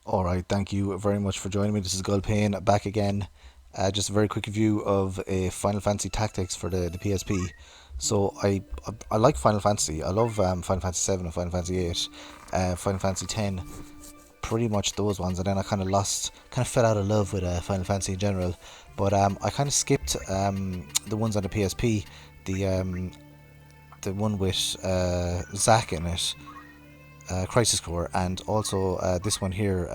All right, thank you very much for joining me. This is Payne back again. Just a very quick review of a Final Fantasy Tactics for the PSP. So I like Final Fantasy. I love Final Fantasy VII and Final Fantasy VIII, Final Fantasy X, pretty much those ones. And then I kind of fell out of love with Final Fantasy in general. But I kind of skipped the ones on the PSP. The um, the one with Zack in it, Crisis Core, and also this one here,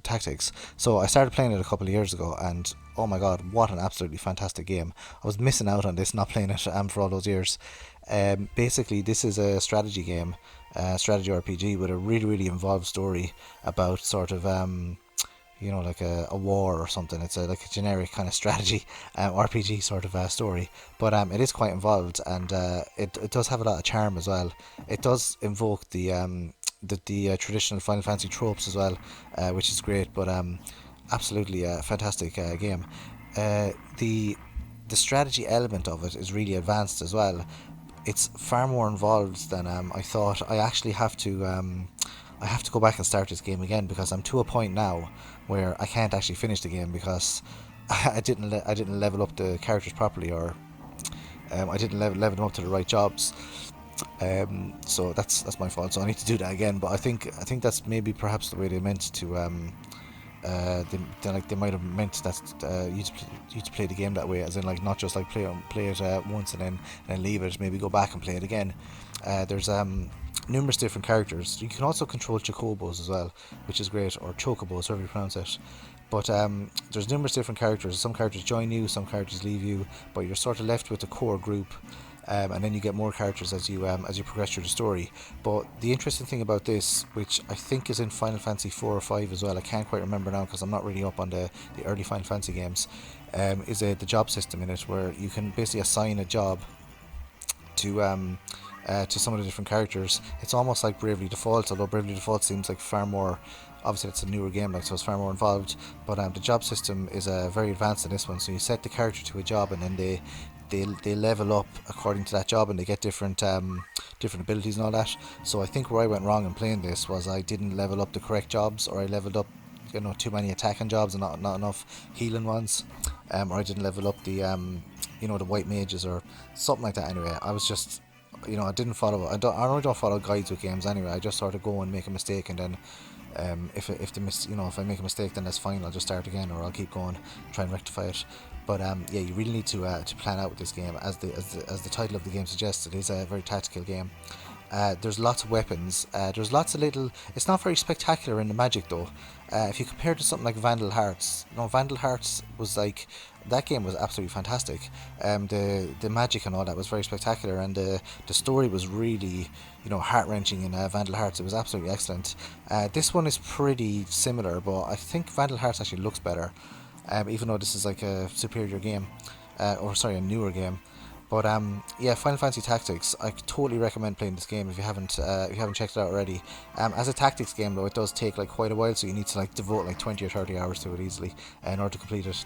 Tactics. So I started playing it a couple of years ago, and oh my god, what an absolutely fantastic game! I was missing out on this, not playing it for all those years. Basically, this is a strategy game, strategy RPG with a really involved story about sort of like a war or something. It's like a generic kind of strategy RPG sort of story, but it is quite involved, and it does have a lot of charm as well. It does invoke the traditional Final Fantasy tropes as well, which is great. But absolutely a fantastic game. The strategy element of it is really advanced as well. It's far more involved than I thought. I have to go back and start this game again because I'm to a point now where I can't actually finish the game because I didn't level up the characters properly, or I didn't level them up to the right jobs. So that's my fault. So I need to do that again. But I think that's maybe perhaps the way they meant to. They might have meant that you to play the game that way, as in like not just like play it once and then leave it. Maybe go back and play it again. There's numerous different characters. You can also control chocobos as well, which is great, or chocobos, however you pronounce it. But there's numerous different characters. Some characters join you, some characters leave you, but you're sort of left with a core group. And then you get more characters as you progress through the story. But the interesting thing about this, which I think is in Final Fantasy 4 or 5 as well, I can't quite remember now because I'm not really up on the early Final Fantasy games, is the job system in it, where you can basically assign a job to some of the different characters. It's almost like Bravely Default, although Bravely Default seems like far more. Obviously, it's a newer game, like, so it's far more involved. But the job system is very advanced in this one. So you set the character to a job, and then they level up according to that job, and they get different abilities and all that. So I think where I went wrong in playing this was I didn't level up the correct jobs, or I leveled up too many attacking jobs and not enough healing ones, or I didn't level up the white mages or something like that. Anyway, I was just, I didn't follow. I normally don't follow guides with games anyway. I just sort of go and make a mistake, and then if I make a mistake, then that's fine. I'll just start again, or I'll keep going, try and rectify it. But yeah, you really need to plan out with this game, as the title of the game suggests. It is a very tactical game. There's lots of weapons. There's lots of little. It's not very spectacular in the magic though. If you compare it to something like Vandal Hearts, Vandal Hearts was like, that game was absolutely fantastic. The magic and all that was very spectacular, and the story was really heart wrenching in Vandal Hearts. It was absolutely excellent. This one is pretty similar, but I think Vandal Hearts actually looks better, even though this is like a superior game, or sorry, a newer game. But yeah, Final Fantasy Tactics. I totally recommend playing this game if you haven't checked it out already. As a tactics game though, it does take like quite a while, so you need to like devote like 20 or 30 hours to it easily in order to complete it.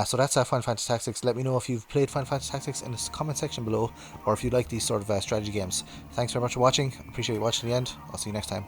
So that's Final Fantasy Tactics. Let me know if you've played Final Fantasy Tactics in the comment section below, or if you like these sort of strategy games. Thanks very much for watching. Appreciate you watching to the end. I'll see you next time.